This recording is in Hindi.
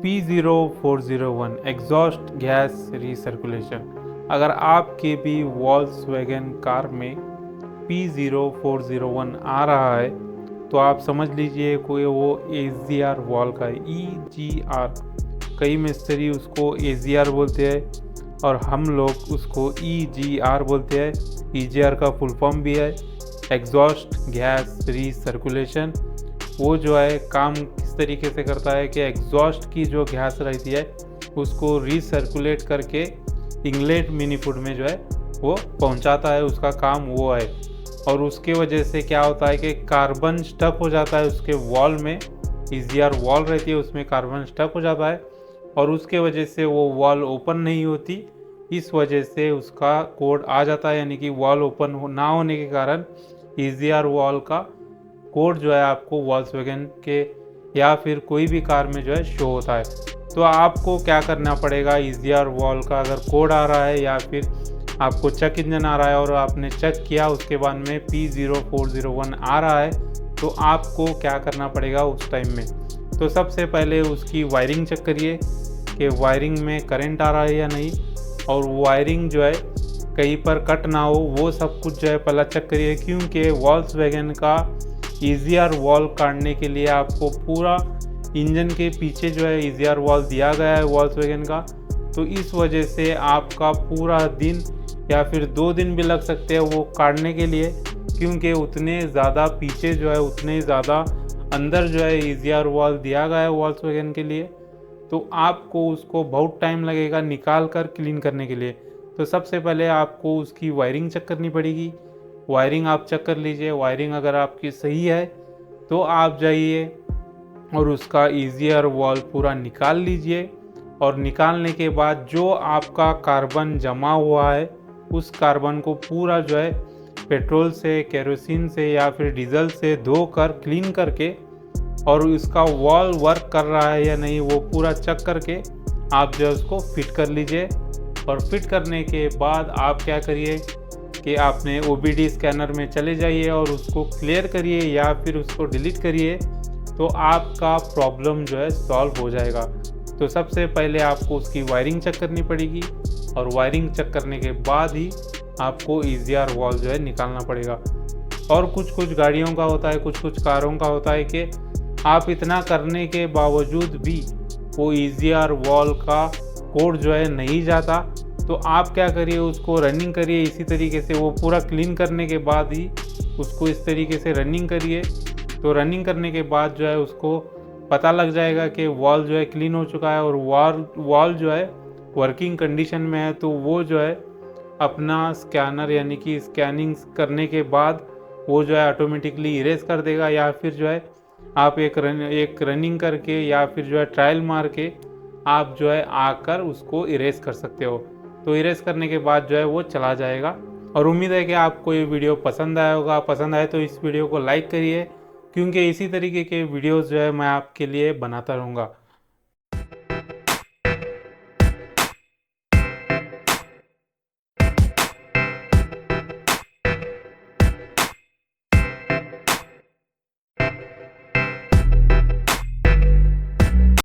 P0401 exhaust gas recirculation. अगर आपके भी वॉल्क्सवैगन कार में P0401 आ रहा है तो आप समझ लीजिए कोई वो AGR वॉल का है। EGR, कई मिस्त्री उसको AGR बोलते हैं और हम लोग उसको EGR बोलते हैं। EGR का फुल फॉर्म भी है एग्जॉस्ट गैस रीसर्कुलेशन। वो जो है काम किस तरीके से करता है कि एग्जॉस्ट की जो गैस रहती है उसको रीसर्कुलेट करके इनलेट मिनीफूड में जो है वो पहुंचाता है, उसका काम वो है। और उसके वजह से क्या होता है कि कार्बन स्टक हो जाता है उसके वॉल में। EGR वॉल रहती है उसमें कार्बन स्टक हो जाता है और उसके वजह से वो वॉल ओपन नहीं होती। इस वजह से उसका कोड आ जाता है, यानी कि वॉल ओपन ना होने के कारण EGR वॉल का कोड जो है आपको वॉल्क्सवैगन के या फिर कोई भी कार में जो है शो होता है। तो आपको क्या करना पड़ेगा, EGR वॉल का अगर कोड आ रहा है या फिर आपको चेक इंजन आ रहा है और आपने चेक किया उसके बाद में P0401 आ रहा है तो आपको क्या करना पड़ेगा उस टाइम में। तो सबसे पहले उसकी वायरिंग चेक करिए कि वायरिंग में करंट आ रहा है या नहीं, और वायरिंग जो है कहीं पर कट ना हो वो सब कुछ जो है पहला चेक करिए। क्योंकि वॉल्क्सवैगन का EGR वॉल काटने के लिए आपको पूरा इंजन के पीछे जो है EGR वॉल दिया गया है वॉल्क्सवैगन का। तो इस वजह से आपका पूरा दिन या फिर 2 दिन भी लग सकते हैं वो काटने के लिए, क्योंकि उतने ज़्यादा पीछे जो है उतने ज़्यादा अंदर जो है EGR वॉल दिया गया है वॉल्क्सवैगन के लिए। तो आपको उसको बहुत टाइम लगेगा निकाल कर क्लीन करने के लिए। तो सबसे पहले आपको उसकी वायरिंग चेक करनी पड़ेगी। वायरिंग आप चेक कर लीजिए, वायरिंग अगर आपकी सही है तो आप जाइए और उसका EGR वॉल पूरा निकाल लीजिए। और निकालने के बाद जो आपका कार्बन जमा हुआ है उस कार्बन को पूरा जो है पेट्रोल से, केरोसिन से या फिर डीजल से धोकर क्लीन करके और इसका वॉल वर्क कर रहा है या नहीं वो पूरा चेक करके आप जो है उसको फिट कर लीजिए। और फिट करने के बाद आप क्या करिए कि आपने OBD स्कैनर में चले जाइए और उसको क्लियर करिए या फिर उसको डिलीट करिए, तो आपका प्रॉब्लम जो है सॉल्व हो जाएगा। तो सबसे पहले आपको उसकी वायरिंग चेक करनी पड़ेगी और वायरिंग चेक करने के बाद ही आपको EGR वॉल जो है निकालना पड़ेगा। और कुछ गाड़ियों का होता है, कुछ कारों का होता है कि आप इतना करने के बावजूद भी वो EGR वॉल का कोड जो है नहीं जाता। तो आप क्या करिए, उसको रनिंग करिए इसी तरीके से, वो पूरा क्लीन करने के बाद ही उसको इस तरीके से रनिंग करिए। तो रनिंग करने के बाद जो है उसको पता लग जाएगा कि वॉल जो है क्लीन हो चुका है और वॉल जो है वर्किंग कंडीशन में है। तो वो जो है अपना स्कैनर यानी कि स्कैनिंग करने के बाद वो जो है ऑटोमेटिकली इरेज कर देगा, या फिर जो है आप एक रनिंग करके या फिर जो है ट्रायल मार के आप जो है आकर उसको इरेज कर सकते हो। तो इरेज करने के बाद जो है वो चला जाएगा। और उम्मीद है कि आपको ये वीडियो पसंद आया होगा। पसंद आए तो इस वीडियो को लाइक करिए, क्योंकि इसी तरीके के वीडियोस जो है मैं आपके लिए बनाता रहूँगा।